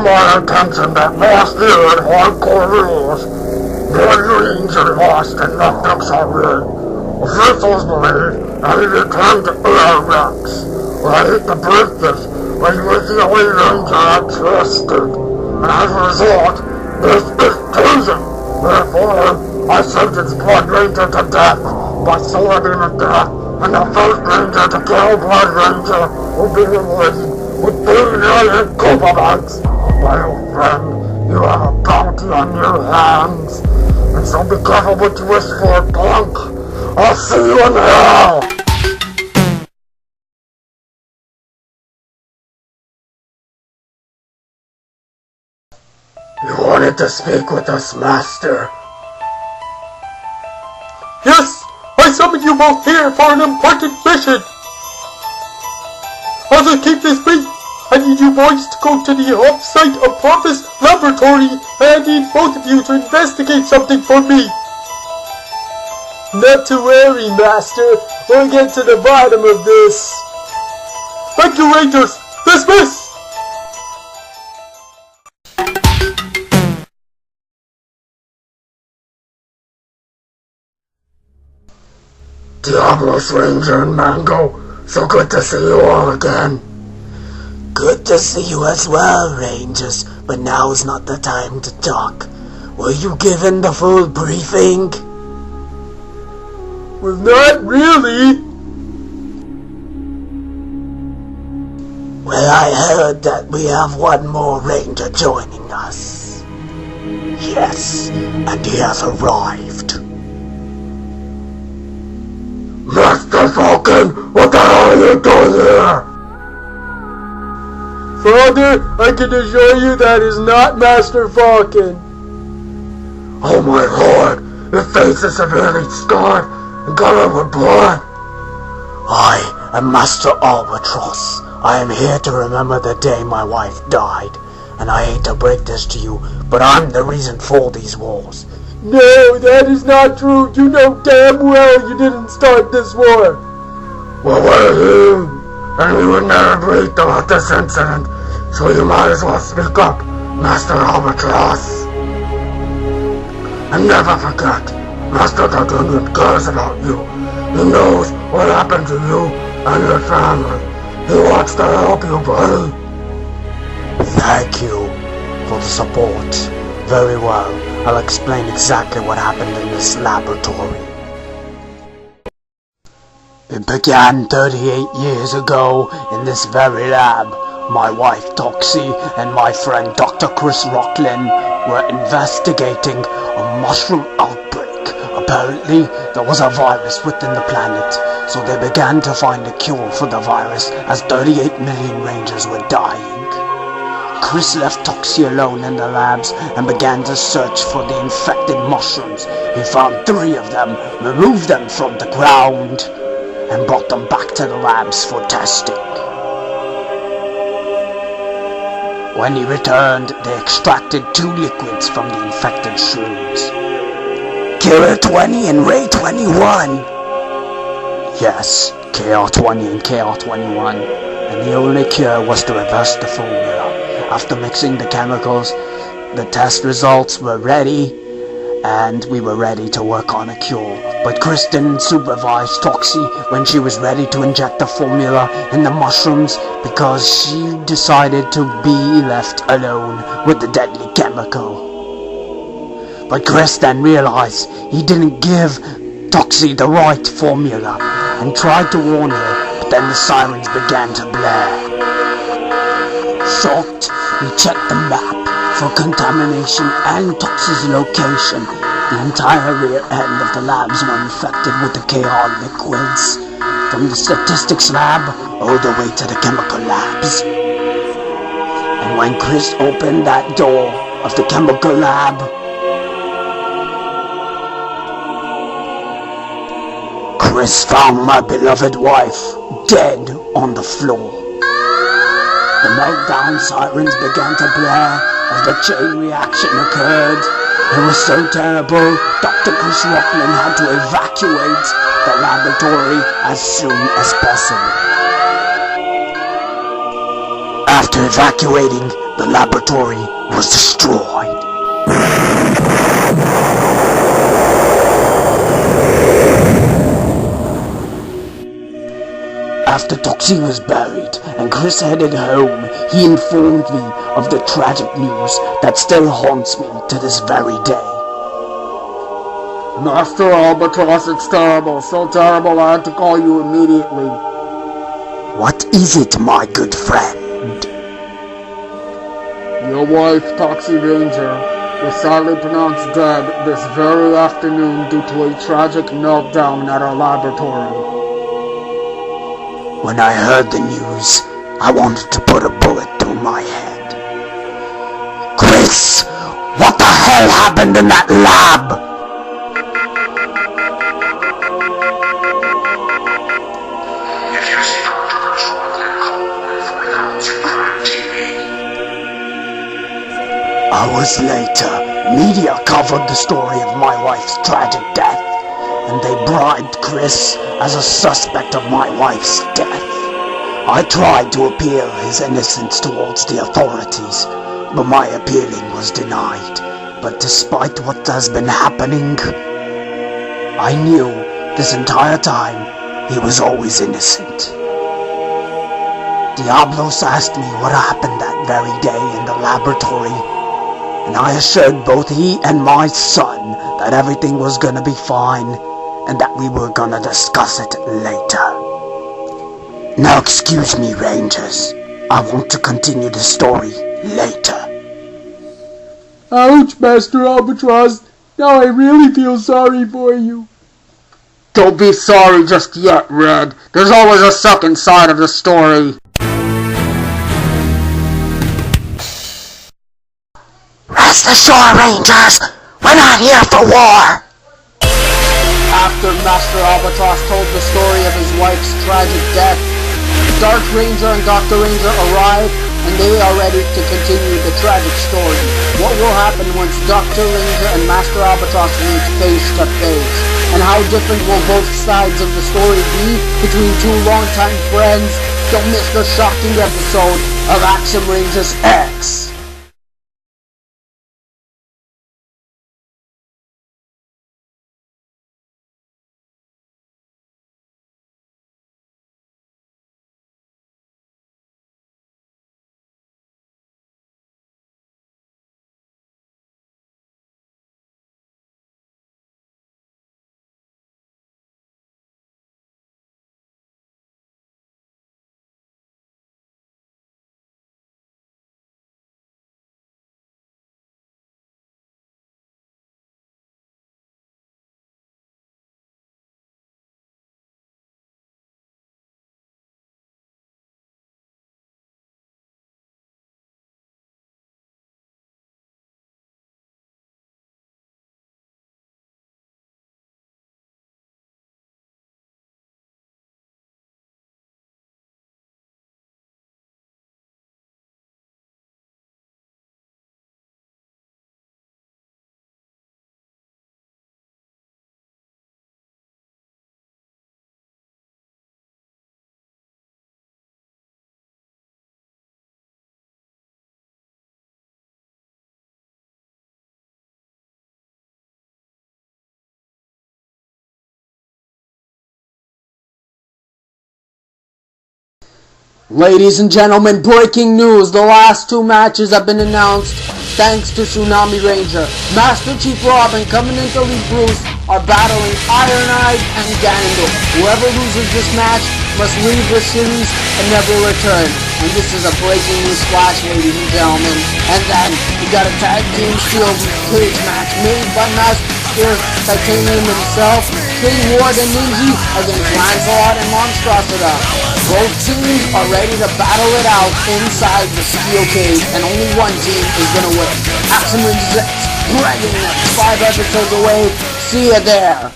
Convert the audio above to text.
my attention that last year at Hardcore Rules, the Ranger lost in the Duxbury. Officials believe that he returned to Airrex, where he hit the bridges, when he was the only Ranger I trusted. And as a result, this is treason. Therefore, I sentence Blood Ranger to death by sword in a death, and the first Ranger to kill Blood Ranger will be rewarded with 3 million Copabites. My old friend, you have a bounty on your hands, and so be careful what you wish for, punk. I'll see you in hell! You wanted to speak with us, Master? Yes! I summoned you both here for an important mission! As I keep this brief, I need you boys to go to the off-site Apophis laboratory, and I need both of you to investigate something for me. Not to worry, Master. We'll get to the bottom of this. Thank you, Rangers! Dismiss! Diablos, Ranger, and Mango, so good to see you all again. Good to see you as well, Rangers, but now's not the time to talk. Were you given the full briefing? Well, not really. Well, I heard that we have one more Ranger joining us. Yes, and he has arrived. Master Falcon, what the hell are you doing here? Father, I can assure you that is not Master Falcon. Oh my lord, your face is severely scarred and covered with blood. I am Master Albatross. I am here to remember the day my wife died, and I hate to break this to you, but I'm the reason for these wars. No, that is not true. You know damn well you didn't start this war. Well, we're you, and we would never breathe about this incident, so you might as well speak up, Master Albatross. And never forget, Master Gardunian cares about you. He knows what happened to you and your family. He wants to help you, buddy. Thank you for the support. Very well. I'll explain exactly what happened in this laboratory. It began 38 years ago in this very lab. My wife Toxie and my friend Dr. Chris Rocklin were investigating a mushroom outbreak. Apparently, there was a virus within the planet, so they began to find a cure for the virus as 38 million Rangers were dying. Chris left Toxie alone in the labs and began to search for the infected mushrooms. He found 3 of them, removed them from the ground, and brought them back to the labs for testing. When he returned, they extracted 2 liquids from the infected shrooms. Killer 20 and Ray 21! Yes, KR20 and KR21. And the only cure was to reverse the formula. After mixing the chemicals, the test results were ready, and we were ready to work on a cure. But Chris didn't supervise Toxie when she was ready to inject the formula in the mushrooms because she decided to be left alone with the deadly chemical. But Chris then realized he didn't give Toxie the right formula and tried to warn her, but then the sirens began to blare. Shocked, we checked the map for contamination and Toxie's location. The entire rear end of the labs were infected with the KR liquids, from the statistics lab all the way to the chemical labs. And when Chris opened that door of the chemical lab, Chris found my beloved wife dead on the floor. The meltdown sirens began to blare as the chain reaction occurred. It was so terrible, Dr. Chris Rocklin had to evacuate the laboratory as soon as possible. After evacuating, the laboratory was destroyed. After Toxie was buried and Chris headed home, he informed me of the tragic news that still haunts me to this very day. Master Albatross, it's terrible. So terrible I had to call you immediately. What is it, my good friend? Your wife, Toxie Ranger, was sadly pronounced dead this very afternoon due to a tragic meltdown at our laboratory. When I heard the news, I wanted to put a bullet through my head. Chris, what the hell happened in that lab? If you see controversial, then call without Crime TV. Hours later, media covered the story of my wife's tragic death, and they bribed Chris as a suspect of my wife's death. I tried to appeal his innocence towards the authorities, but my appealing was denied. But despite what has been happening, I knew this entire time he was always innocent. Diablos asked me what happened that very day in the laboratory, and I assured both he and my son that everything was gonna be fine, and that we were gonna discuss it later. Now excuse me, Rangers. I want to continue the story later. Ouch, Master Albatross. Now I really feel sorry for you. Don't be sorry just yet, Red. There's always a second side of the story. Rest ashore, Rangers! We're not here for war! After Master Albatross told the story of his wife's tragic death, Dark Ranger and Dr. Ranger arrive, and they are ready to continue the tragic story. What will happen once Dr. Ranger and Master Albatross meet face to face? And how different will both sides of the story be between two longtime friends? Don't miss the shocking episode of Axem Rangers X. Ladies and gentlemen, breaking news. The last two matches have been announced thanks to Tsunami Ranger. Master Chief Rob and Coming into Elite Bruce are battling Iron Eyes and Ganondorf. Whoever loses this match must leave the series and never return. And this is a breaking news flash, ladies and gentlemen. And then we got a tag team steel cage match made by Master Titanium himself, King Ward and Ninja against Lancelot and Monstrosita. Both teams are ready to battle it out inside the steel cage, and only one team is gonna win. Axem is bragging 5 episodes away. See you there.